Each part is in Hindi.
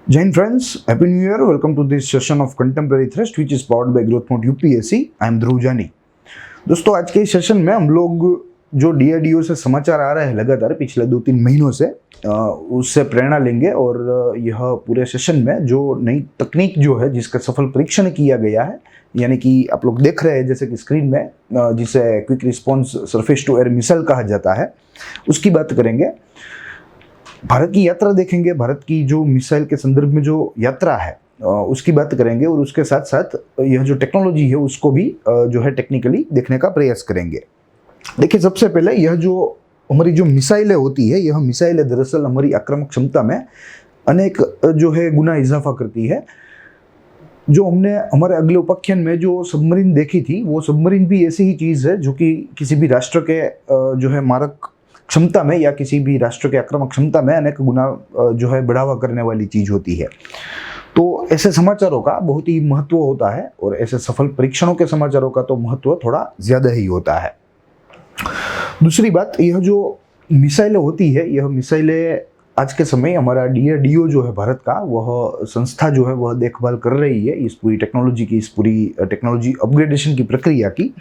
Jai Hind friends, Happy New Year. Welcome to this session of Contemporary Thrust which is powered by Growth Mode UPSC. I am Dhruv Jani. दोस्तों आज के इस सेशन में हम लोग जो DRDO से समाचार आ रहे हैं लगातार पिछले 2-3 महीनों से उससे प्रेरणा लेंगे और यह पूरे सेशन में जो नई तकनीक जो है जिसका सफल परीक्षण किया गया है, यानी कि आप लोग देख रहे हैं जैसे कि स्क्रीन में, जिसे quick response surface to air missile कहा जाता है, उसकी बात करेंगे। भारत की यात्रा देखेंगे, भारत की जो मिसाइल के संदर्भ में जो यात्रा है उसकी बात करेंगे और उसके साथ साथ यह जो टेक्नोलॉजी है उसको भी जो है टेक्निकली देखने का प्रयास करेंगे। देखिए, सबसे पहले यह जो हमारी जो मिसाइलें होती है, यह मिसाइलें दरअसल हमारी आक्रामक क्षमता में अनेक जो है गुना इजाफा करती है। जो हमने हमारे अगले उपाख्यान में जो सबमरीन देखी थी, वो सबमरीन भी ऐसी ही चीज़ है जो कि किसी भी राष्ट्र के जो है मारक क्षमता में या किसी भी राष्ट्र के आक्रामक क्षमता में अनेक गुना जो है बढ़ावा करने वाली चीज़ होती है। तो ऐसे समाचारों का बहुत ही महत्व होता है और ऐसे सफल परीक्षणों के समाचारों का तो महत्व थोड़ा ज़्यादा ही होता है। दूसरी बात, यह जो मिसाइलें होती है, यह मिसाइलें आज के समय हमारा DRDO जो है भारत का, वह संस्था जो है वह देखभाल कर रही है इस पूरी टेक्नोलॉजी की, इस पूरी टेक्नोलॉजी अपग्रेडेशन की प्रक्रिया की।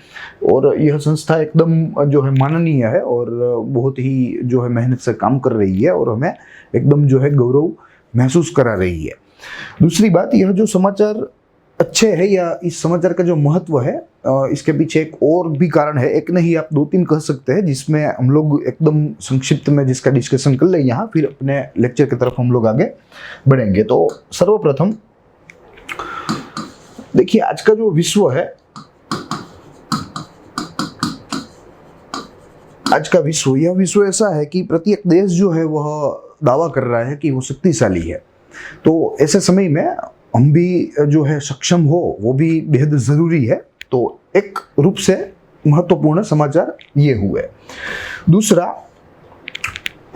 और यह संस्था एकदम जो है माननीय है और बहुत ही जो है मेहनत से काम कर रही है और हमें एकदम जो है गौरव महसूस करा रही है। दूसरी बात, यह जो समाचार अच्छे है या इस समाचार का जो महत्व है, इसके पीछे एक और भी कारण है, एक नहीं आप 2-3 कह सकते हैं, जिसमें हम लोग एकदम संक्षिप्त में जिसका डिस्कशन कर ले यहाँ, फिर अपने लेक्चर की तरफ हम लोग आगे बढ़ेंगे। तो सर्वप्रथम देखिए, आज का जो विश्व है, आज का विश्व, यह विश्व ऐसा है कि प्रत्येक देश जो है वह दावा कर रहा है कि वो शक्तिशाली है। तो ऐसे समय में हम भी जो है सक्षम हो, वो भी बेहद ज़रूरी है। तो एक रूप से महत्वपूर्ण समाचार ये हुए। दूसरा,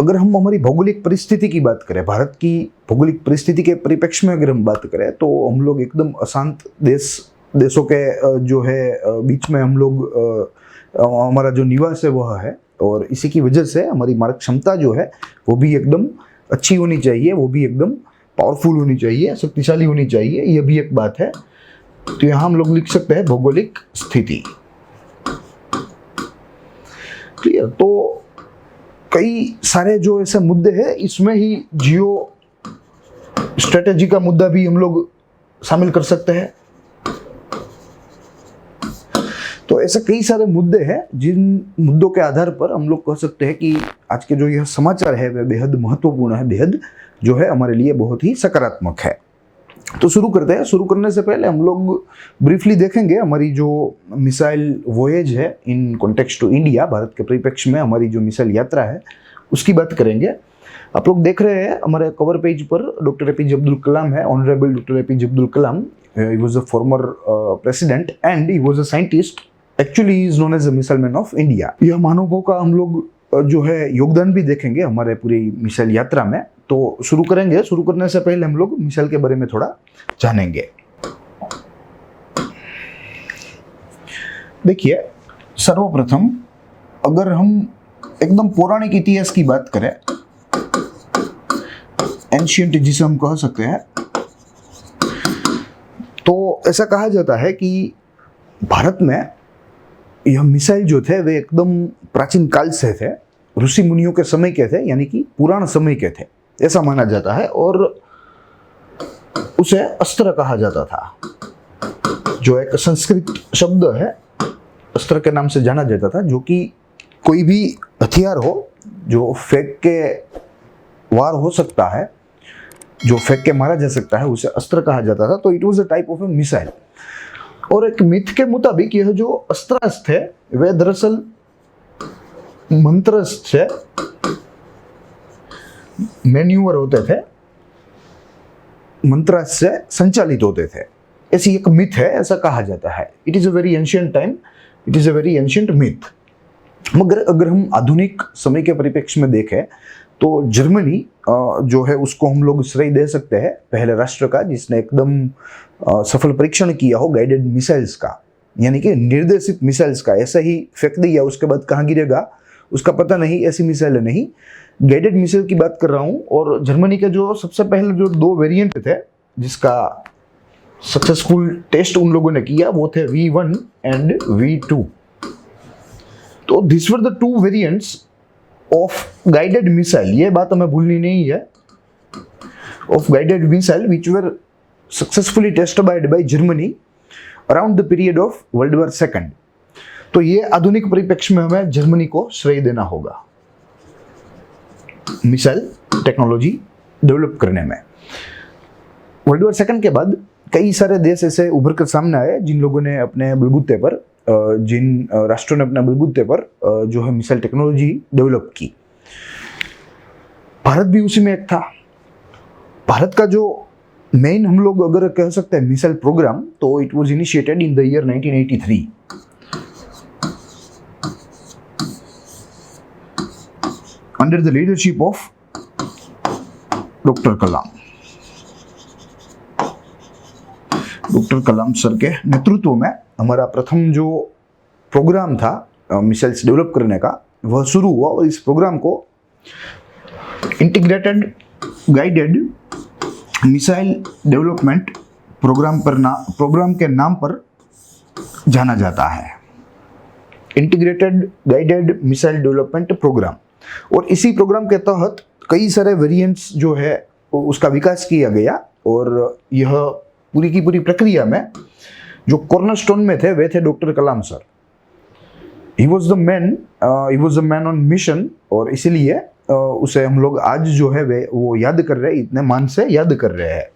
अगर हम हमारी भौगोलिक परिस्थिति की बात करें, भारत की भौगोलिक परिस्थिति के परिप्रेक्ष्य में अगर हम बात करें, तो हम लोग एकदम अशांत देशों के जो है बीच में हम लोग हमारा जो निवास है वह है, और इसी की वजह से हमारी मारक क्षमता जो है वो भी एकदम अच्छी होनी चाहिए, वो भी एकदम पावरफुल होनी चाहिए, शक्तिशाली होनी चाहिए, यह भी एक बात है। तो यहाँ हम लोग लिख सकते हैं भौगोलिक स्थिति। क्लियर? तो कई सारे जो ऐसे मुद्दे हैं, इसमें ही जियो स्ट्रेटेजी का मुद्दा भी हम लोग शामिल कर सकते हैं। तो ऐसे कई सारे मुद्दे हैं जिन मुद्दों के आधार पर हम लोग कह सकते हैं कि आज के जो यह समाचार है वह बेहद महत्वपूर्ण है, बेहद जो है हमारे लिए बहुत ही सकारात्मक है। तो शुरू करते हैं। शुरू करने से पहले हम लोग ब्रीफली देखेंगे हमारी जो मिसाइल वोएज है in context to India, Bharat के परिप्रेक्ष्य में हमारी जो मिसाइल यात्रा है उसकी बात करेंगे। आप लोग देख रहे हैं हमारे कवर पेज पर डॉक्टर APJ अब्दुल कलाम है, honourable doctor APJ Abdul Kalam. He was a former president and he was a scientist, actually he is known as a missile man of India. यह महानुभाव का हम लोग जो है योगदान भी देखेंगे हमारे पूरी मिसाइल यात्रा में। तो शुरू करेंगे। शुरू करने से पहले हम लोग मिसाइल के बारे में थोड़ा जानेंगे। देखिए, सर्वप्रथम अगर हम एकदम पौराणिक इतिहास की बात करें, एंशिएंट जिसे हम कह सकते हैं, तो ऐसा कहा जाता है कि भारत में यह मिसाइल जो थे वे एकदम प्राचीन काल से थे, ऋषि मुनियों के समय के थे, यानी कि पुराण समय के थे, ऐसा माना जाता है। और उसे अस्त्र कहा जाता था, जो एक संस्कृत शब्द है, अस्त्र के नाम से जाना जाता था, जो कि कोई भी हथियार हो जो फेंक के वार हो सकता है, जो फेंक के मारा जा सकता है, उसे अस्त्र कहा जाता था। तो it was a type of A missile. और एक मिथ के मुताबिक यह जो अस्त्रास्त्र थे वे दरअसल मंत्रस्त्र से मैन्यूवर होते थे, मंत्रास्त्र से संचालित होते थे, ऐसी एक मिथ है, ऐसा कहा जाता है। It is a very ancient time, it is a very ancient myth. मगर अगर हम आधुनिक समय के परिप्रेक्ष्य में देखें तो जर्मनी जो है उसको हम लोग श्रेय दे सकते हैं पहले राष्ट्र का जिसने एकदम सफल परीक्षण किया हो गाइडेड मिसाइल्स का, यानी कि निर्देशित मिसाइल्स का। ऐसा ही फेंक दिया, उसके बाद कहाँ गिरेगा उसका पता नहीं, ऐसी मिसाइलें नहीं, गाइडेड मिसाइल की बात कर रहा हूं, और जर्मनी के जो सबसे पहले जो 2 वेरिएंट थे जिसका सक्सेसफुल टेस्ट उन लोगों ने किया वो थे V1 एंड V2। तो this were the 2 variants of guided missile, ये बात हमें भूलनी नहीं है, of guided missile which were successfully tested by Germany around the period of world war second. तो ये आधुनिक परिप्रेक्ष्य में हमें जर्मनी को श्रेय देना होगा मिसाइल टेक्नोलॉजी डेवलप करने में। वर्ल्ड वॉर सेकंड के बाद कई सारे देश ऐसे उभर कर सामने आए जिन लोगों ने अपने बलबूते पर, जिन राष्ट्रों ने अपने बलबूते पर जो है मिसाइल टेक्नोलॉजी डेवलप की। भारत भी उसी में एक था। भारत का जो मेन हम लोग अगर कह सकते हैं मिसाइल प्रोग्राम, तो it was initiated in the year 1983 under the leadership of doctor Kalam. Doctor Kalam sir के नेतृत्व में हमारा प्रथम जो प्रोग्राम था मिसाइल्स डेवलप करने का वह शुरू हुआ, और इस प्रोग्राम को integrated guided missile development programme के नाम पर जाना जाता है, integrated guided missile development programme. और इसी प्रोग्राम के तहत कई सारे वेरिएंट्स जो है उसका विकास किया गया, और यह पूरी की पूरी प्रक्रिया में जो कॉर्नरस्टोन में थे वे थे doctor Kalam sir. He was the man on mission, और इसीलिए उसे हम लोग आज जो है वो याद कर रहे हैं, इतने मान से याद कर रहे हैं।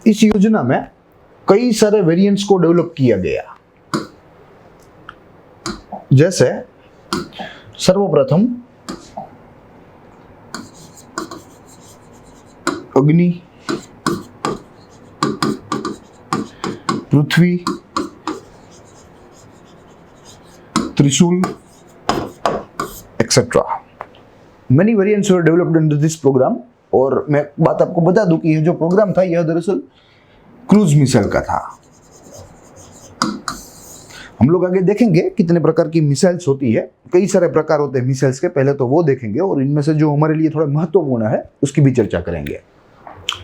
इस योजना में कई सारे वेरिएंट्स को डेवलप किया गया, जैसे सर्वप्रथम Agni, Prithvi, Trishul etcetera. Many variants were developed under this programme. और मैं बात आपको बता दूं कि यह जो प्रोग्राम था यह दरअसल क्रूज मिसाइल का था। हम लोग आगे देखेंगे कितने प्रकार की मिसाइल्स होती है, कई सारे प्रकार होते हैं मिसाइल्स के, पहले तो वो देखेंगे और इनमें से जो हमारे लिए थोड़ा महत्वपूर्ण है उसकी भी चर्चा करेंगे।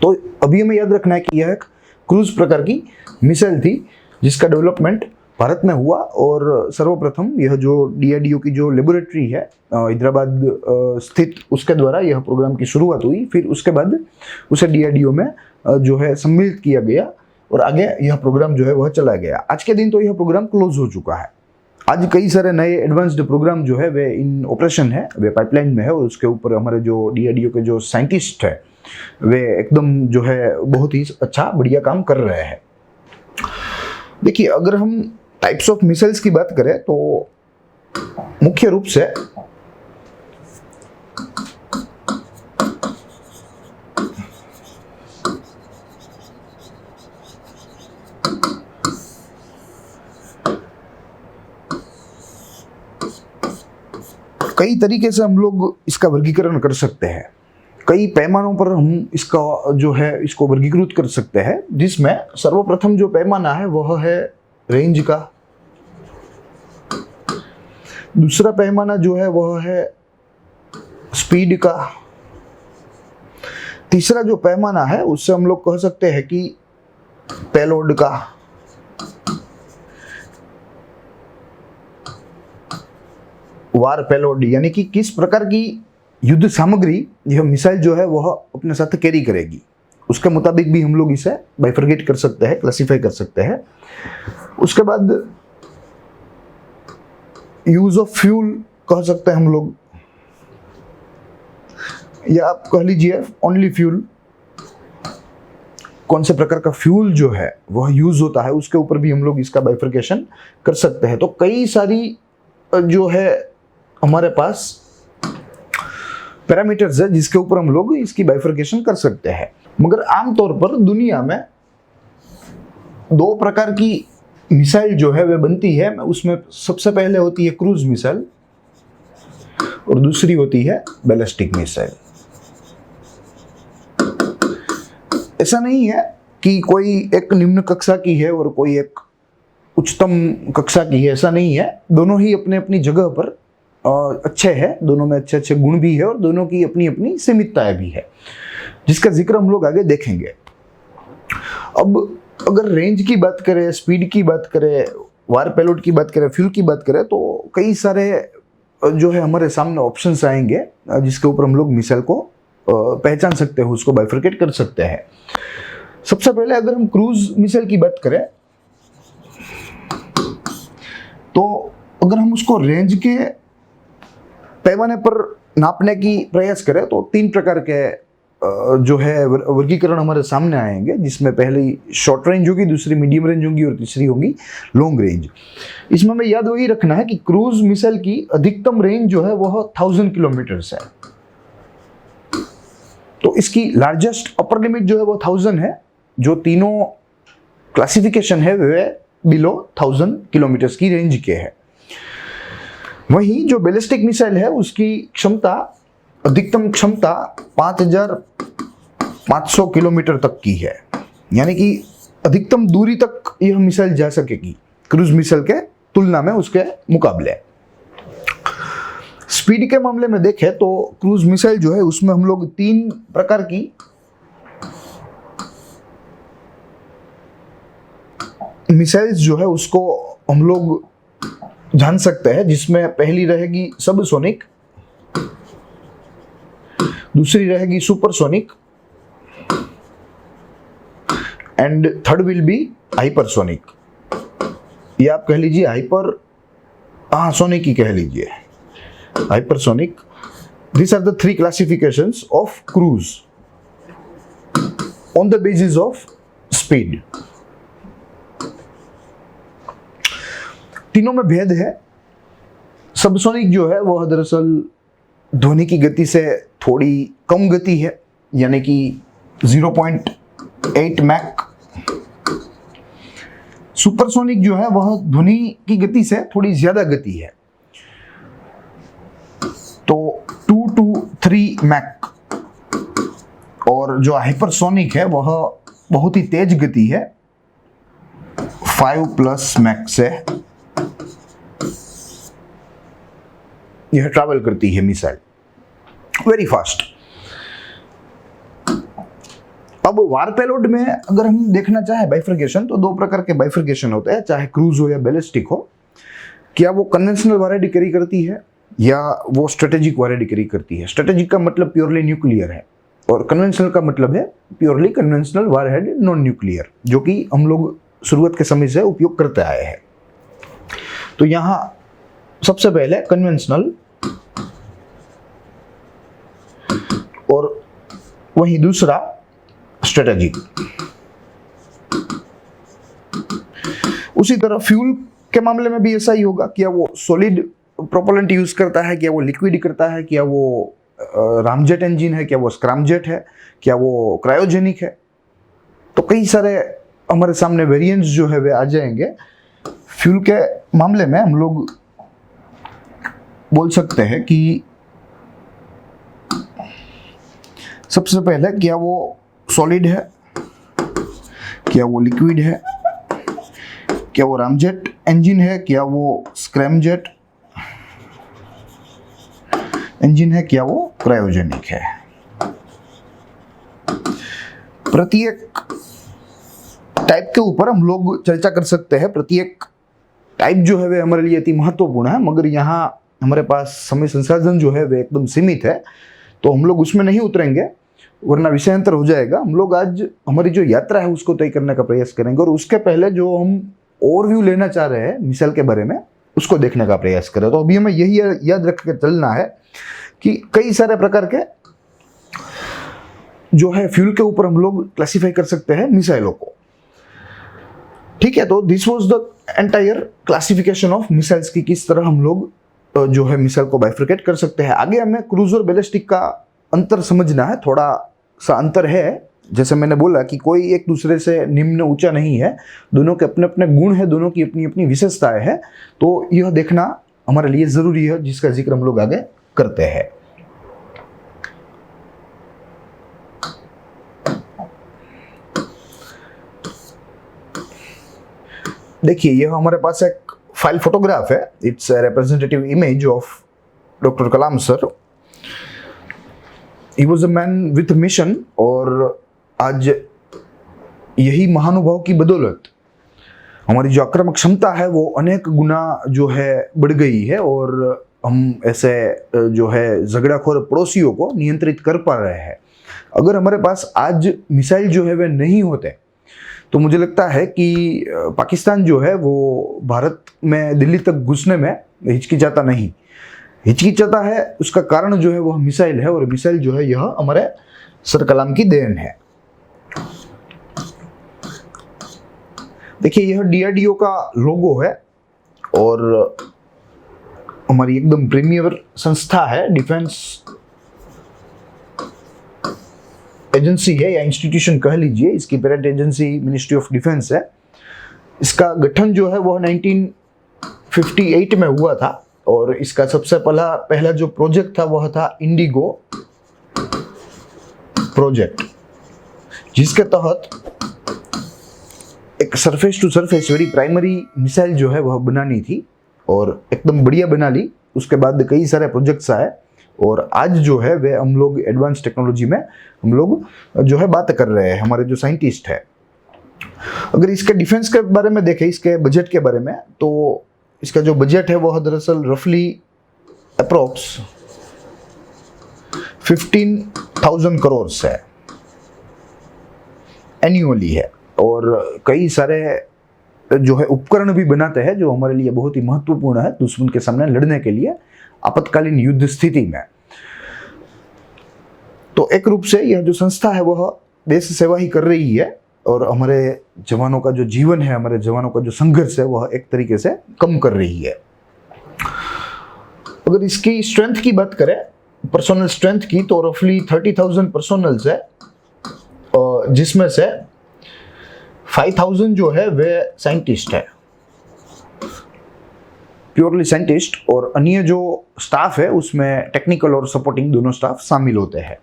तो अभी हमें याद रखना है कि यह एक क्रूज प्रकार की मिसाइल थी जिसका डेवलपमेंट भारत में हुआ, और सर्वप्रथम यह जो DRDO की जो लेबोरेटरी है हैदराबाद स्थित, उसके द्वारा यह प्रोग्राम की शुरुआत हुई। फिर उसके बाद उसे DRDO में जो है सम्मिलित किया गया, और आगे यह प्रोग्राम जो है वह चला गया। आज के दिन तो यह प्रोग्राम क्लोज हो चुका है। आज कई सारे नए एडवांस्ड प्रोग्राम जो है वे इन ऑपरेशन है, वे पाइपलाइन में है, और उसके ऊपर हमारे जो DRDO के जो साइंटिस्ट है वे एकदम जो है बहुत ही अच्छा बढ़िया काम कर रहे हैं। देखिए, अगर हम टाइप्स ऑफ मिसाइल्स की बात करें तो मुख्य रूप से कई तरीके से हम लोग इसका वर्गीकरण कर सकते हैं। कई पैमानों पर हम इसका जो है इसको वर्गीकृत कर सकते हैं, जिसमें सर्वप्रथम जो पैमाना है वह है रेंज का। दूसरा पैमाना जो है वह है स्पीड का। तीसरा जो पैमाना है उससे हम लोग कह सकते हैं कि पेलोड का। वार पेलोड, यानी कि किस प्रकार की युद्ध सामग्री यह मिसाइल जो है वह अपने साथ कैरी करेगी, उसके मुताबिक भी हम लोग इसे बाइफरगेट कर सकते हैं, क्लासिफाई कर सकते हैं। उसके बाद यूज ऑफ फ्यूल कह सकते हैं हम लोग, या आप कह लीजिए ओनली फ्यूल। कौन से प्रकार का फ्यूल जो है वह यूज होता है उसके ऊपर भी हम लोग इसका बाइफरकेशन कर सकते हैं। तो कई सारी जो है हमारे पास पैरामीटर्स है जिसके ऊपर हम लोग इसकी बाइफरकेशन कर सकते हैं। मगर आमतौर पर दुनिया में 2 प्रकार की मिसाइल जो है वह बनती है। उसमें सबसे पहले होती है क्रूज मिसाइल और दूसरी होती है बैलिस्टिक मिसाइल। ऐसा नहीं है कि कोई एक निम्न कक्षा की है और कोई एक उच्चतम कक्षा की है, ऐसा नहीं है। दोनों ही अपने अपनी जगह पर अच्छे हैं, दोनों में अच्छे अच्छे गुण भी है और दोनों की अपनी अपनी सीमितताएं भी है, जिसका जिक्र हम लोग आगे देखेंगे। अब अगर रेंज की बात करें, स्पीड की बात करें, वार पेलोड की बात करें, फ्यूल की बात करें, तो कई सारे जो है हमारे सामने ऑप्शंस आएंगे जिसके ऊपर हम लोग मिसाइल को पहचान सकते हैं, उसको बाइफरकेट कर सकते हैं। सबसे पहले अगर हम क्रूज मिसाइल की बात करें तो अगर हम उसको रेंज के पैमाने पर नापने की प्रयास करें तो 3 प्रकार के जो है वर्गीकरण हमारे सामने आएंगे, जिसमें पहली शॉर्ट रेंज होगी, दूसरी मीडियम रेंज होगी और तीसरी होगी लॉन्ग रेंज। इसमें हमें याद वही रखना है कि क्रूज मिसाइल की अधिकतम रेंज जो है वह 1000 किलोमीटर है, तो इसकी लार्जेस्ट अपर लिमिट जो है वो 1000 है। जो तीनों क्लासिफिकेशन है वे बिलो 1000 किलोमीटर की रेंज के है। वहीं जो बैलिस्टिक मिसाइल है उसकी क्षमता, अधिकतम क्षमता 5500 किलोमीटर तक की है, यानी कि अधिकतम दूरी तक यह मिसाइल जा सकेगी क्रूज मिसाइल के तुलना में, उसके मुकाबले। स्पीड के मामले में देखें तो क्रूज मिसाइल जो है उसमें हम लोग 3 प्रकार की मिसाइल्स जो है उसको हम लोग जान सकते हैं, जिसमें पहली रहेगी सबसोनिक, दूसरी रहेगी supersonic and third will be hypersonic, या आप कह लीजिए सोनिक ही कह लीजिए, hypersonic. These are the 3 classifications of cruise on the basis of speed. तीनों में भेद है। सबसोनिक जो है वह दरअसल ध्वनि की गति से थोड़ी कम गति है, यानी कि 0.8 मैक। सुपरसोनिक जो है वह ध्वनि की गति से थोड़ी ज्यादा गति है, तो 2 to 3 मैक। और जो हाइपरसोनिक है वह बहुत ही तेज गति है, 5+ मैक से यह ट्रैवल करती है मिसाइल, वेरी फास्ट। अब वार पेलोड में अगर हम देखना चाहे बाइफरकेशन, तो 2 प्रकार के बाइफरकेशन होते हैं, चाहे क्रूज हो या बैलिस्टिक हो। क्या वो कन्वेंशनल वारहेड कैरी करती है या वो स्ट्रेटेजिक वारहेड कैरी करती है। स्ट्रेटेजिक का मतलब प्योरली न्यूक्लियर है और कन्वेंशनल का मतलब है purely conventional warhead non nuclear, जो कि हम लोग शुरुआत के समय से उपयोग करते आए हैं। तो यहाँ सबसे पहले कन्वेंशनल और वहीं दूसरा स्ट्रेटेजिक। उसी तरह फ्यूल के मामले में भी ऐसा ही होगा, क्या वो सॉलिड प्रोपेलेंट यूज करता है, क्या वो लिक्विड करता है, क्या वो रामजेट इंजन है, क्या वो स्क्रैमजेट है, क्या वो क्रायोजेनिक है। तो कई सारे हमारे सामने वेरिएंट्स जो है वे आ जाएंगे। फ्यूल के मामले में हम लोग बोल सकते हैं कि सबसे पहले क्या वो सॉलिड है, क्या वो लिक्विड है, क्या वो रामजेट इंजन है, क्या वो स्क्रैमजेट इंजन है, क्या वो क्रायोजेनिक है। प्रत्येक टाइप के ऊपर हम लोग चर्चा कर सकते हैं। प्रत्येक टाइप जो है वे हमारे लिए अति महत्वपूर्ण है, मगर यहाँ हमारे पास समय संसाधन जो है वे एकदम सीमित है, तो हम लोग उसमें नहीं उतरेंगे वरना विषयांतर हो जाएगा। हम लोग आज हमारी जो यात्रा है उसको तय करने का प्रयास करेंगे और उसके पहले जो हम ओवरव्यू लेना चाह रहे हैं मिसाइल के बारे में उसको देखने का प्रयास करें। तो अभी हमें यही याद रख के चलना है कि कई सारे प्रकार के जो है फ्यूल के ऊपर हम लोग क्लासिफाई कर सकते हैं मिसाइलों को। ठीक है, तो this was the entire classification of missiles की किस तरह हम लोग जो है मिसाइल को बाइफरकेट कर सकते हैं। आगे हमें क्रूज और बैलिस्टिक का अंतर समझना है। थोड़ा सा अंतर है, जैसे मैंने बोला कि कोई एक दूसरे से निम्न ऊंचा नहीं है, दोनों के अपने अपने गुण है, दोनों की अपनी अपनी विशेषताएं है। तो यह देखना हमारे लिए जरूरी है, जिसका जिक्र हम लोग आगे करते हैं। देखिए यह हमारे पास एक फाइल फोटोग्राफ है, it's representative image of doctor Kalam sir. He was a man with mission, और आज यही महानुभाव की बदौलत हमारी जो आक्रामक क्षमता है वो अनेक गुना जो है बढ़ गई है, और हम ऐसे जो है झगड़ाखोर पड़ोसियों को नियंत्रित कर पा रहे हैं। अगर हमारे पास आज मिसाइल जो है वे नहीं होते तो मुझे लगता है कि पाकिस्तान जो है वो भारत में दिल्ली तक घुसने में हिचकिचाता नहीं। हिचकिचाता है उसका कारण जो है वह मिसाइल है, और मिसाइल जो है यह हमारे सर कलाम की देन है। देखिए यह डीआरडीओ का लोगो है, और हमारी एकदम प्रीमियर संस्था है, डिफेंस एजेंसी है या इंस्टीट्यूशन कह लीजिए। इसकी parent agency ministry of defence है। इसका गठन जो है वह 1958 में हुआ था, और इसका सबसे पहला जो प्रोजेक्ट था वह था इंडिगो प्रोजेक्ट, जिसके तहत एक surface to surface very primary missile जो है वह बनानी थी, और एकदम बढ़िया बना ली। उसके बाद कई सारे प्रोजेक्ट्स आए, और आज जो है वे हम लोग एडवांस टेक्नोलॉजी में हम लोग जो है बात कर रहे हैं, हमारे जो साइंटिस्ट है। अगर इसके डिफेंस के बारे में देखें, इसके बजट के बारे में, तो इसका जो बजट है वह दरअसल रफली अप्रोक्स 15,000 करोड़ है, एन्युअली है। और कई सारे जो है उपकरण भी बनाते हैं जो हमारे लिए बहुत ही महत्वपूर्ण है दुश्मन के सामने लड़ने के लिए आपातकालीन युद्ध स्थिति में। तो एक रूप से यह जो संस्था है वह देश सेवा ही कर रही है, और हमारे जवानों का जो जीवन है, हमारे जवानों का जो संघर्ष है वह एक तरीके से कम कर रही है। अगर इसकी स्ट्रेंथ की बात करें, पर्सोनल स्ट्रेंथ की, तो रफली 30,000 पर्सोनल्स है, जिसमें से 5,000 जो है वे साइंटिस्ट है, प्योरली साइंटिस्ट, और अन्य जो स्टाफ है उसमें टेक्निकल और सपोर्टिंग दोनों स्टाफ शामिल होते हैं।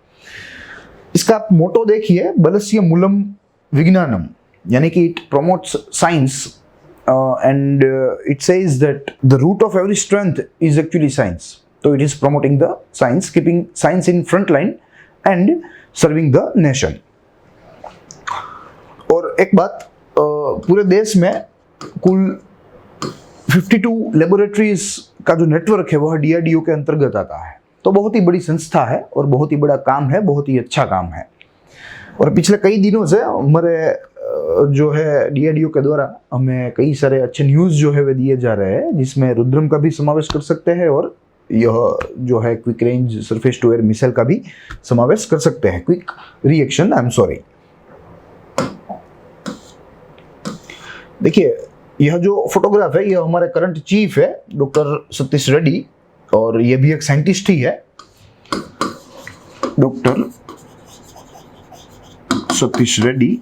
इसका आप मोटो देखिए, बलस्य मूलम विज्ञानम, यानी कि it promotes science and it says that the root of every strength is actually science. तो it is promoting the science, keeping science in front line and serving the nation. और एक बात, पूरे देश में कुल 52 लेबोरेटरीज का जो नेटवर्क है वह डीआरडीओ के अंतर्गत आता है। तो बहुत ही बड़ी संस्था है और बहुत ही बड़ा काम है, बहुत ही अच्छा काम है। और पिछले कई दिनों से हमारे जो है डीआरडीओ के द्वारा हमें कई सारे अच्छे न्यूज़ जो है वे दिए जा रहे हैं, जिसमें रुद्रम का भी समावेश कर सकते हैं, और यह जो है quick range surface to air missile का भी समावेश कर सकते हैं। Quick reaction, I am sorry. देखिए यह जो फोटोग्राफ है यह हमारे करंट चीफ है डॉक्टर सतीश रेड्डी, और यह भी एक साइंटिस्ट ही है। Doctor Satish Reddy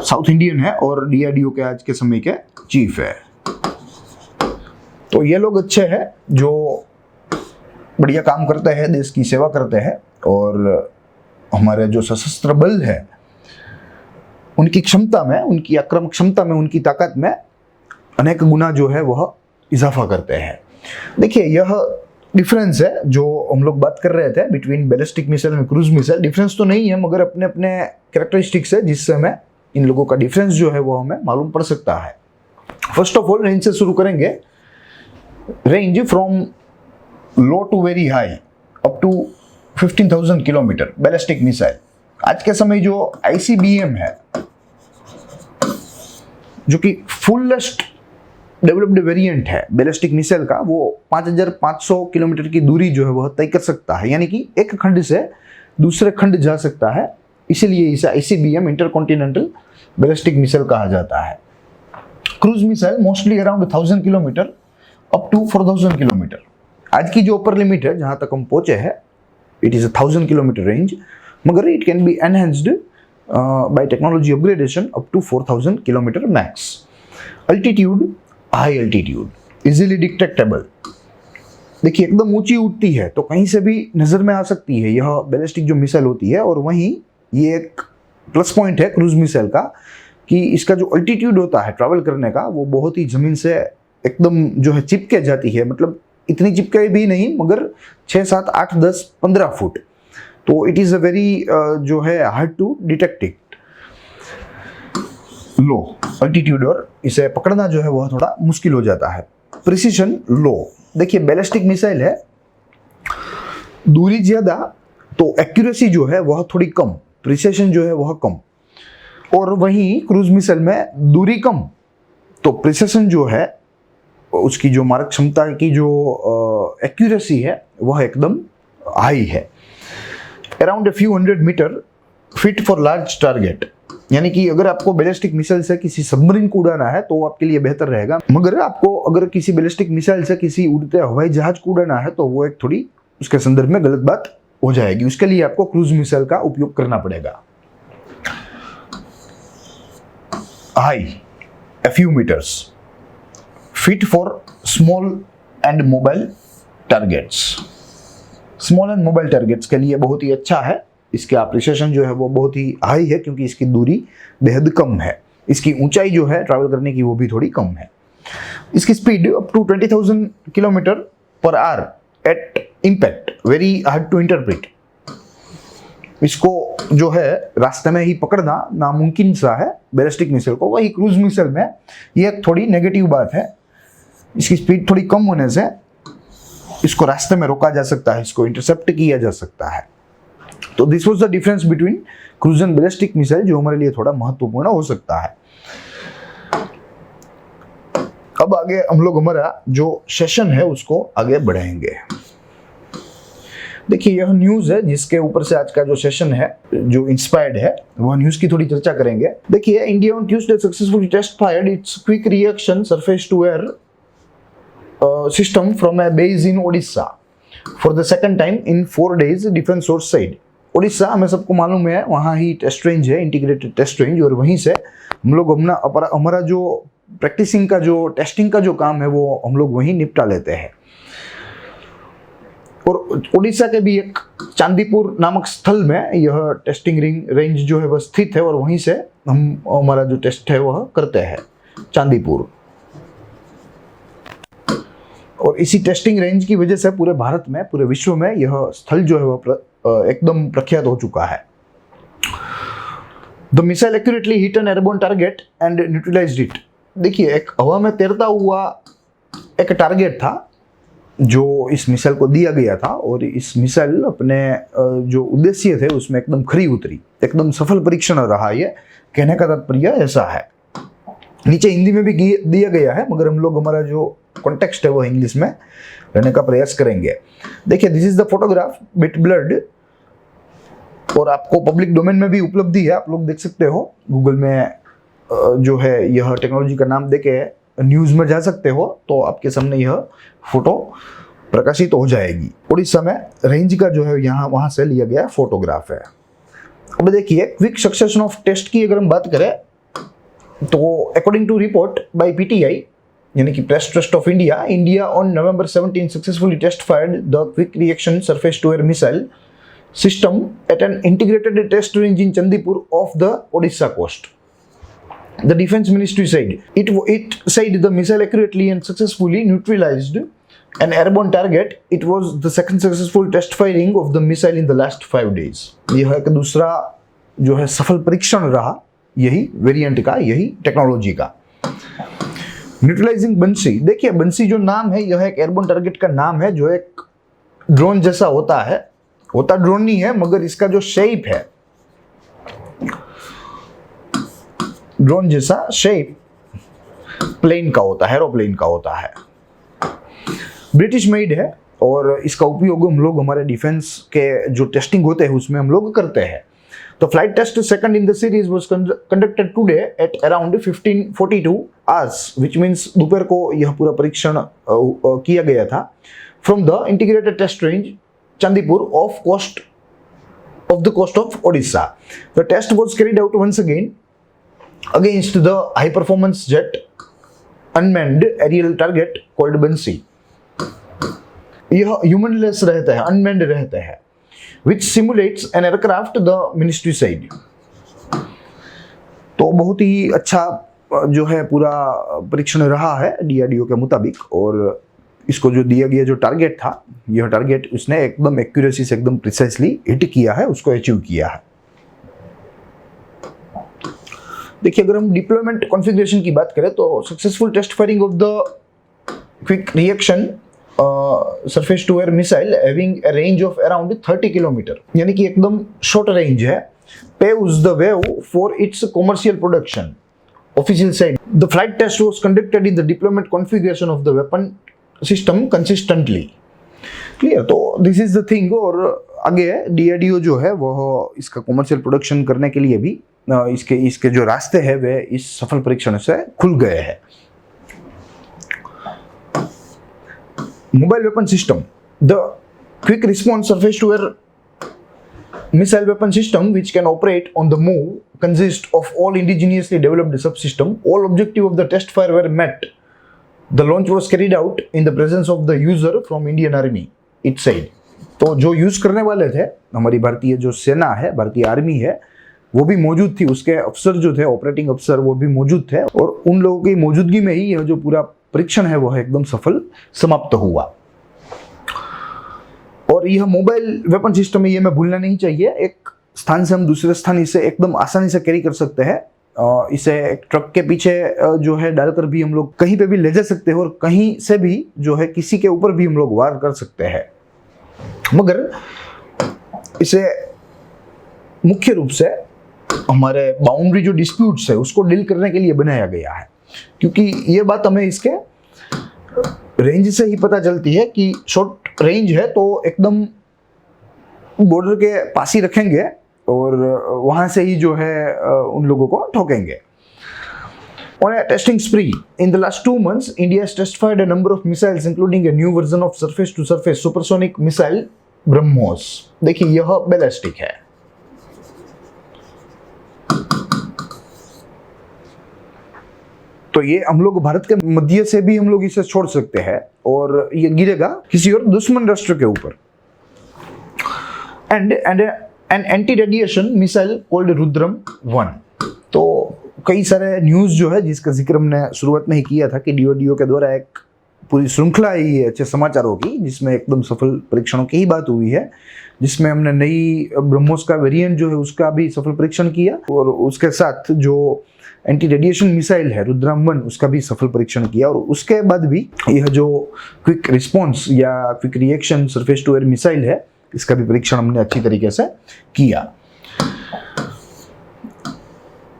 south Indian है और डीआरडीओ के आज के समय के चीफ है। तो ये लोग अच्छे हैं जो बढ़िया काम करते हैं, देश की सेवा करते हैं, और हमारे जो सशस्त्र बल है उनकी क्षमता में, उनकी आक्रामक क्षमता में, उनकी ताकत में अनेक गुना जो है वह इजाफा करते हैं। देखिए यह डिफरेंस है जो हम लोग बात कर रहे थे between ballistic missile and cruise missile. Difference तो नहीं है, मगर अपने अपने कैरेक्टरिस्टिक्स है जिससे हमें इन लोगों का डिफरेंस जो है वो हमें मालूम पड़ सकता है। फर्स्ट ऑफ ऑल रेंज से शुरू करेंगे। Range from low to very high up to 15,000 kilometre ballistic missile. आज के समय जो आईसीबीएम है जो कि फुलेस्ट डेवलप्ड वेरिएंट है बैलिस्टिक मिसाइल का, वो 5,500 किलोमीटर की दूरी जो है वह तय कर सकता है, यानी कि एक खंड से दूसरे खंड जा सकता है। इसीलिए इसे आईसीबीएम इंटरकॉन्टिनेंटल बैलिस्टिक मिसाइल कहा जाता है। Cruise missile mostly around 1,000 kilometre up to 4,000 kilometre. आज की जो अपर लिमिट है जहां तक हम पहुंचे हैं, इट इज 1,000 किलोमीटर रेंज, मगर it can be enhanced by technology upgradation up to 4,000 kilometre max. Altitude, high altitude, easily detectable. देखिए एकदम ऊंची उठती है तो कहीं से भी नजर में आ सकती है यह बैलिस्टिक जो मिसाइल होती है, और वहीं ये एक प्लस पॉइंट है क्रूज मिसाइल का कि इसका जो अल्टीट्यूड होता है ट्रैवल करने का वो बहुत ही ज़मीन से एकदम जो है चिपके जाती है, मतलब इतनी चिपके भी नहीं मगर 6, 7, 8, 10, 15 फुट। तो इट इज़ अ वेरी जो है hard to detect it low altitude, और इसे पकड़ना जो है वह थोड़ा मुश्किल हो जाता है। प्रिसीशन लो, देखिए बैलिस्टिक मिसाइल है, दूरी ज़्यादा तो एक्यूरेसी जो है वह थोड़ी कम, प्रिसीशन जो है वह कम, और वहीं क्रूज मिसाइल में दूरी कम तो प्रिसीशन जो है उसकी जो मारक क्षमता की जो एक्यूरेसी है वह एकदम हाई है। Around a few hundred metre fit for large target, यानी कि अगर आपको बैलिस्टिक मिसाइल से किसी सबमरीन को उड़ाना है तो आपके लिए बेहतर रहेगा, मगर आपको अगर किसी बैलिस्टिक मिसाइल से किसी उड़ते हवाई जहाज को उड़ाना है तो वो एक थोड़ी उसके संदर्भ में गलत बात हो जाएगी। उसके लिए आपको क्रूज मिसाइल का उपयोग करना पड़ेगा। High a few meters fit for small and mobile targets, small and mobile targets के लिए बहुत ही अच्छा है। इसका प्रिसीशन जो है वो बहुत ही हाई है क्योंकि इसकी दूरी बेहद कम है, इसकी ऊंचाई जो है ट्रैवल करने की वो भी थोड़ी कम है। इसकी speed up to 20,000 kilometre per hour at impact, very hard to interpret. इसको जो है रास्ते में ही पकड़ना नामुमकिन सा है बैलिस्टिक मिसाइल को, वही क्रूज मिसाइल में ये थोड़ी नेगेटिव बात है, इसकी स्पीड थोड़ी कम होने से इसको रास्ते में रोका जा सकता है, इसको इंटरसेप्ट किया जा सकता है। तो this was the difference between cruise and ballistic missile, जो हमारे लिए थोड़ा महत्वपूर्ण हो सकता है। अब आगे हम लोग हमारा जो सेशन है उसको आगे बढ़ाएंगे। देखिए यह न्यूज है जिसके ऊपर से आज का जो सेशन है जो इंस्पायर्ड है, वह न्यूज की थोड़ी चर्चा करेंगे। देखिए, India on Tuesday successfully test fired its quick reaction surface to air system from a base in Odisha for the second time in 4 days, defense source said। Odisha हमें सबको मालूम है, वहाँ ही टेस्ट रेंज है, इंटीग्रेटेड टेस्ट रेंज, और वहीं से हम लोग हमारा जो प्रैक्टिसिंग का जो टेस्टिंग का जो काम है वो हम लोग वहीं निपटा लेते हैं। और ओडिशा के भी एक चांदीपुर नामक स्थल में यह टेस्टिंग रेंज जो है वह स्थित है, और वहीं से हम हमारा जो टेस्ट है वह करते हैं, चांदीपुर। और इसी टेस्टिंग रेंज की वजह से पूरे भारत में, पूरे विश्व में यह स्थल जो है वह एकदम प्रख्यात हो चुका है। The missile accurately hit an airborne target and neutralised it. देखिए, एक हवा में तैरता हुआ एक टारगेट था जो इस मिसाइल को दिया गया था, और इस मिसाइल अपने जो उद्देश्य थे उसमें एकदम खरी उतरी, एकदम सफल परीक्षण रहा। ये कहने का तात्पर्य ऐसा है। नीचे हिंदी में भी दिया गया है, मगर हम लोग हमारा जो कॉन्टेक्स्ट है वो इंग्लिश में रहने का प्रयास करेंगे। देखिए, this is the photograph bit blurred, और आपको पब्लिक डोमेन में भी उपलब्धि है, आप लोग देख सकते हो गूगल में जो है यह टेक्नोलॉजी का नाम देके न्यूज में जा सकते हो, तो आपके सामने यह फोटो प्रकाशित हो जाएगी। उड़ीसा में रेंज का जो है यहाँ वहां से लिया गया फोटोग्राफ है। अब देखिए, क्विक सक्सेशन ऑफ टेस्ट की अगर हम बात करें तो according to report by PTI, यानी कि press trust of India, India on November 17 successfully test fired the quick reaction surface to air missile system at an integrated test range in Chandipur off the Odisha coast. The defense ministry said it said the missile accurately and successfully neutralized an airborne target. It was the second successful test firing of the missile in the last 5 days। यह एक दूसरा जो है सफल परीक्षण रहा यही वेरिएंट का, यही टेक्नोलॉजी का। न्यूट्रलाइजिंग बंसी, देखिए बंसी जो नाम है यह एक एयरबोर्न टारगेट का नाम है जो एक ड्रोन जैसा होता है, होता ड्रोन नहीं है मगर इसका जो शेप है ड्रोन जैसा शेप प्लेन का होता है, एरोप्लेन का होता है, ब्रिटिश मेड है, और इसका उपयोग हम लोग हमारे डिफेंस के जो टेस्टिंग होते हैं उसमें हम लोग करते हैं। तो flight test second in the series was conducted today at around 15:42 hours, which means दोपहर को यह पूरा परीक्षण किया गया था from the integrated test range Chandipur off the coast of Odisha. The test was carried out once again against the high performance jet unmanned aerial target called Bansi। यह ह्यूमनलेस रहते हैं, अनमैन्ड रहते हैं, which simulates an aircraft, the ministry said। तो बहुत ही अच्छा जो है पूरा परीक्षण रहा है डीआरडीओ के मुताबिक। और इसको जो दिया गया जो टारगेट था, यह टारगेट उसने एकदम एक्यूरेसी से एकदम प्रिसाइसली हिट किया है, उसको अचीव किया है। देखिए, अगर हम डिप्लॉयमेंट कॉन्फ़िगरेशन की बात करें तो successful test firing of the quick reaction surface to air missile having a range of around 30 kilometre, यानी कि एकदम शॉर्ट रेंज है, paves the way for its commercial production. Official said the flight test was conducted in the deployment configuration of the weapon system consistently. Clear? तो this is the thing। और आगे DRDO जो है वह इसका कॉमर्शियल प्रोडक्शन करने के लिए भी इसके जो रास्ते हैं वे इस सफल परीक्षण से खुल गए हैं। Mobile weapon system, the quick response surface to air missile weapon system which can operate on the move consists of all indigenously developed subsystem. All objective of the test fire were met. The launch was carried out in the presence of the user from Indian Army, it said. तो जो यूज करने वाले थे, हमारी भारतीय जो सेना है, भारतीय आर्मी है, वो भी मौजूद थी, उसके अफसर जो थे, ऑपरेटिंग अफसर, वो भी मौजूद थे। और उन लोगों की मौजूदगी में ही यह जो पूरा परीक्षण है वह एकदम सफल समाप्त हुआ। और यह मोबाइल वेपन सिस्टम है, ये मैं भूलना नहीं चाहिए, एक स्थान से हम दूसरे स्थान इसे एकदम आसानी से कैरी कर सकते हैं। इसे एक ट्रक के पीछे जो है डालकर भी हम लोग कहीं पे भी ले जा सकते हैं, और कहीं से भी जो है किसी के ऊपर भी हम लोग वार कर सकते हैं। मगर इसे मुख्य रूप से हमारे बाउंड्री जो डिस्प्यूट्स है उसको डील करने के लिए बनाया गया है, क्योंकि ये बात हमें इसके रेंज से ही पता चलती है कि शॉर्ट रेंज है तो एकदम बॉर्डर के पास ही रखेंगे और वहां से ही जो है उन लोगों को ठोकेंगे। On a testing spree, in the last 2 months, India has test fired a number of missiles, including a new version of surface-to-surface supersonic missile BrahMos। देखिए, यह बैलिस्टिक है। तो ये हम लोग भारत के मध्य से भी हम लोग इसे छोड़ सकते हैं और ये गिरेगा किसी और दुश्मन राष्ट्र के ऊपर। And an anti radiation missile called Rudram 1। तो कई सारे न्यूज जो है जिसका जिक्र हमने शुरुआत में ही किया था कि डीओडीओ के द्वारा एक पूरी श्रृंखला ही अच्छे समाचारों की, जिसमें एकदम सफल परीक्षणों की ही बात हुई है, जिसमें हमने नई ब्रह्मोस का वेरिएंट जो है उसका भी सफल परीक्षण किया और उसके साथ जो एंटी रेडिएशन मिसाइल है रुद्रम 1 उसका भी सफल परीक्षण किया। और उसके बाद भी यह जो क्विक रिस्पॉन्स या quick reaction surface to air missile है इसका भी परीक्षण हमने अच्छी तरीके से किया।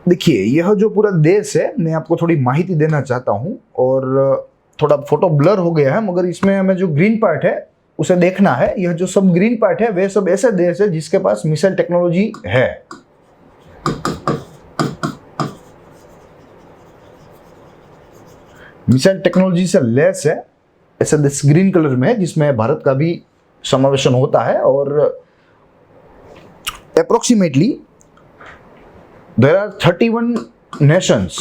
देखिए, यह जो पूरा देश है, मैं आपको थोड़ी माहिती देना चाहता हूं और थोड़ा फोटो ब्लर हो गया है, मगर इसमें हमें जो ग्रीन पार्ट है उसे देखना है। यह जो सब ग्रीन पार्ट है वे सब ऐसे देश है जिसके पास मिसाइल टेक्नोलॉजी है। मिसाइल टेक्नोलॉजी से लेस है ऐसा देश ग्रीन कलर में है, जिसमें भारत का भी समावेशन होता है। और approximately there are 31 nations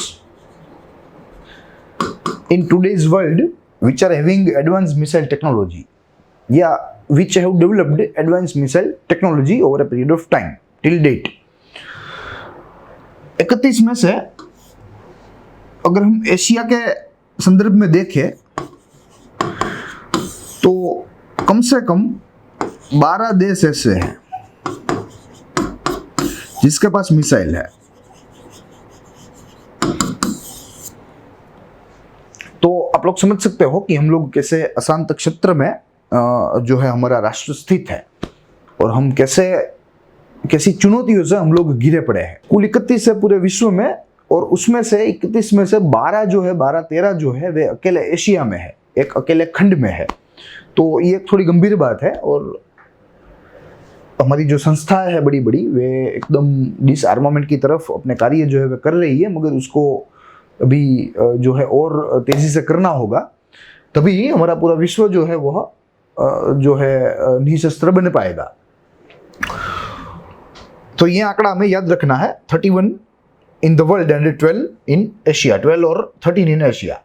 in today's world which are having advanced missile technology, which have developed advanced missile technology over a period of time till date। 31 में से अगर हम एशिया के संदर्भ में देखें तो कम से कम 12 देश ऐसे हैं जिसके पास मिसाइल है। तो आप लोग समझ सकते हो कि हम लोग कैसे अशांत क्षेत्र में जो है हमारा राष्ट्र स्थित है और हम कैसी चुनौतियों से हम लोग घिरे पड़े हैं। कुल 31 है पूरे विश्व में, और उसमें से 31 में से 12-13 जो है वे अकेले एशिया में है, एक अकेले खंड में है। तो ये थोड़ी गंभीर बात है और हमारी जो संस्थाएं है बड़ी बड़ी वे एकदम डिसआर्मामेंट की तरफ अपने कार्य जो है वे कर रही है, मगर उसको अभी जो है और तेजी से करना होगा, तभी हमारा पूरा विश्व जो है वह जो है निशस्त्र बन पाएगा। तो ये आंकड़ा हमें याद रखना है, 31 in the world and 12 in Asia, 12 और 13 इन एशिया।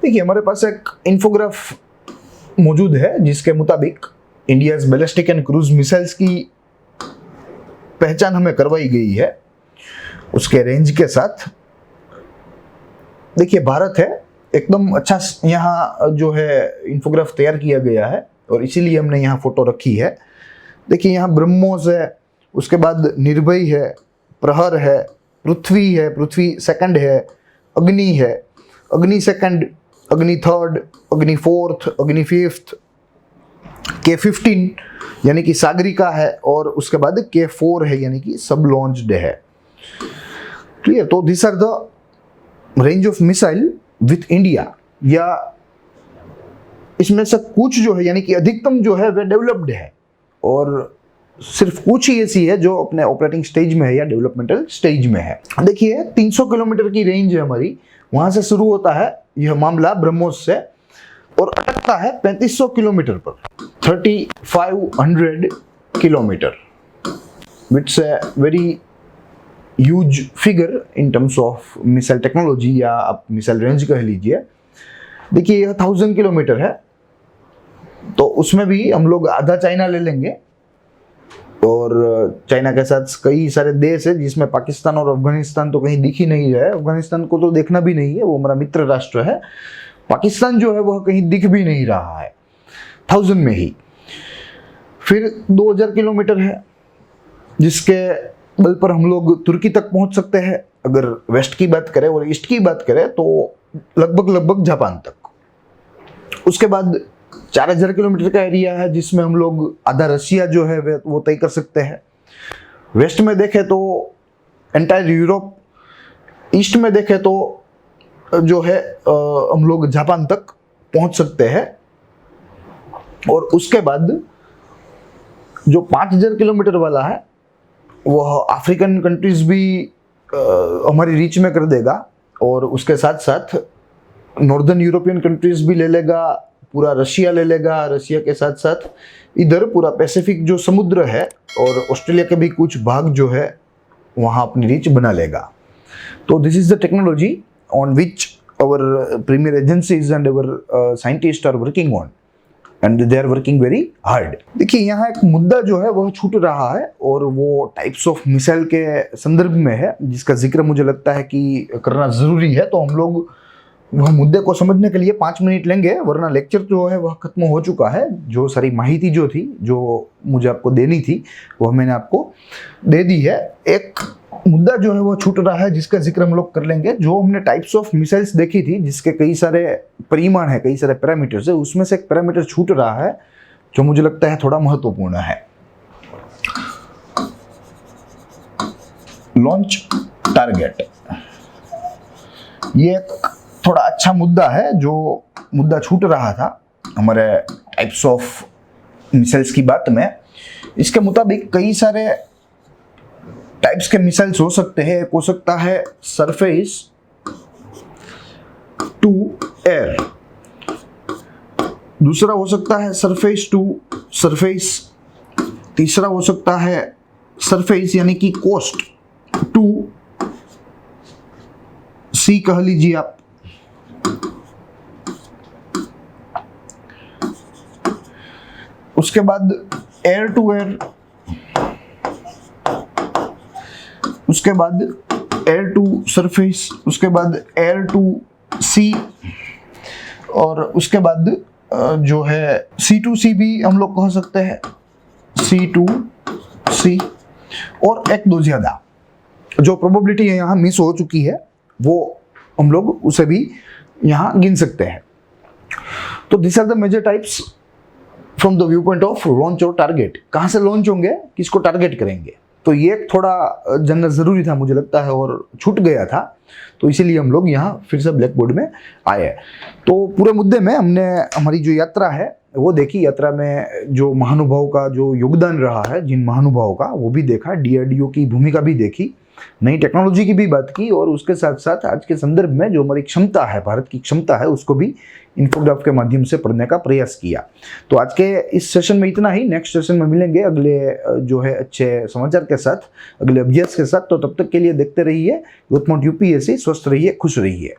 देखिए, हमारे पास एक इंफोग्राफ मौजूद है जिसके मुताबिक India's ballistic and cruise missiles की पहचान हमें करवाई गई है उसके रेंज के साथ। देखिए भारत है, एकदम अच्छा यहाँ जो है इंफोग्राफ तैयार किया गया है और इसीलिए हमने यहाँ फोटो रखी है। देखिए यहाँ ब्रह्मोस है, उसके बाद निर्भय है, प्रहर है, पृथ्वी है, पृथ्वी सेकंड है, अग्नि है, अग्नि सेकंड, अग्नि थर्ड, अग्नि फोर्थ, अग्नि फिफ्थ, K15 यानी कि सागरिका है और उसके बाद K4 है यानी कि सब लॉन्च्ड है। क्लियर? तो this are the range of missile with India, या इसमें से कुछ जो है यानी कि अधिकतम जो है वे डेवलप्ड है और सिर्फ कुछ ही ऐसी है जो अपने ऑपरेटिंग स्टेज में है या डेवलपमेंटल स्टेज में है। देखिए 300 किलोमीटर की रेंज है हमारी, वहां से शुरू होता है यह मामला ब्रह्मोस से और अटकता है 3500 किलोमीटर पर, 3500 kilometre, which a very huge figure in terms of missile technology या आप मिसाइल रेंज कह लीजिए। देखिए यह 1000 किलोमीटर है, तो उसमें भी हम लोग आधा चाइना ले लेंगे और चाइना के साथ कई सारे देश है जिसमें पाकिस्तान और अफगानिस्तान तो कहीं दिख ही नहीं रहा है। अफगानिस्तान को तो देखना भी नहीं है, वो हमारा मित्र राष्ट्र है। पाकिस्तान जो है वह कहीं दिख भी नहीं रहा है, 1000 में ही। फिर 2000 किलोमीटर है जिसके बल पर हम लोग तुर्की तक पहुंच सकते हैं। अगर वेस्ट की बात करें और ईस्ट की बात करें तो लगभग जापान तक। उसके बाद 4000 किलोमीटर का एरिया है जिसमें हम लोग आधा रशिया जो है वो तय कर सकते हैं। वेस्ट में देखें तो एंटायर यूरोप, ईस्ट में देखें तो जो है हम लोग जापान तक पहुंच सकते हैं। और उसके बाद जो 5000 किलोमीटर वाला है वह अफ्रीकन कंट्रीज भी हमारी रीच में कर देगा और उसके साथ साथ नॉर्दर्न यूरोपियन कंट्रीज भी ले लेगा, पूरा रशिया ले लेगा, रशिया के साथ साथ इधर पूरा पैसिफिक जो समुद्र है और ऑस्ट्रेलिया के भी कुछ भाग जो है वहाँ अपनी रीच बना लेगा। तो this is the technology on which our premier agencies and our scientist are working on and they are working very hard. देखिए यहाँ एक मुद्दा जो है वह छूट रहा है और वो टाइप्स ऑफ मिसाइल के संदर्भ में है जिसका जिक्र मुझे लगता है कि करना ज़रूरी है। तो हम लोग वह मुद्दे को समझने के लिए 5 मिनट लेंगे, वरना लेक्चर जो है वह खत्म हो चुका है। जो सारी माहिती जो थी, जो मुझे आपको देनी थी, वह मैंने आपको दे दी है। एक मुद्दा जो है वो छूट रहा है जिसका जिक्र हम लोग कर लेंगे। जो हमने टाइप्स ऑफ मिसाइल्स देखी थी जिसके कई सारे परिमाण है, कई सारे पैरामीटर्स है, उसमें से एक पैरामीटर छूट रहा है जो मुझे लगता है थोड़ा महत्वपूर्ण है। लॉन्च टारगेट, ये एक थोड़ा अच्छा मुद्दा है जो मुद्दा छूट रहा था हमारे टाइप्स ऑफ मिसाइल्स की बात में। इसके मुताबिक कई सारे टाइप्स के मिसाइल्स हो सकते हैं। एक हो सकता है सरफेस टू एयर, दूसरा हो सकता है सरफेस टू सरफेस, तीसरा हो सकता है सरफेस यानी कि कोस्ट टू सी कह लीजिए आप। उसके बाद एयर टू एयर, उसके बाद एयर टू सरफेस, उसके बाद एयर टू सी, और उसके बाद जो है C2C भी हम लोग कह सकते हैं, C2C, और एक दो ज्यादा जो प्रोबेबिलिटी है यहाँ मिस हो चुकी है वो हम लोग उसे भी यहाँ गिन सकते हैं। तो this are the major types from the view point of launch और टारगेट। कहाँ से लॉन्च होंगे, किसको टारगेट करेंगे, तो ये थोड़ा जानना जरूरी था मुझे लगता है और छूट गया था, तो इसीलिए हम लोग यहाँ फिर से ब्लैक बोर्ड में आए। तो पूरे मुद्दे में हमने हमारी जो यात्रा है वो देखी। यात्रा में जो महानुभाव का जो योगदान रहा है, जिन महानुभावों का, वो भी देखा, डीआरडीओ की भूमिका भी देखी, नई टेक्नोलॉजी की भी बात की, और उसके साथ साथ आज के संदर्भ में जो हमारी क्षमता है, भारत की क्षमता है, उसको भी इन्फोग्राफ के माध्यम से पढ़ने का प्रयास किया। तो आज के इस सेशन में इतना ही। नेक्स्ट सेशन में मिलेंगे अगले जो है अच्छे समाचार के साथ, अगले अभ्यास के साथ। तो तब तक के लिए देखते रहिए ग्रोथ माउंट यूपीएससी। स्वस्थ रहिए, खुश रहिए।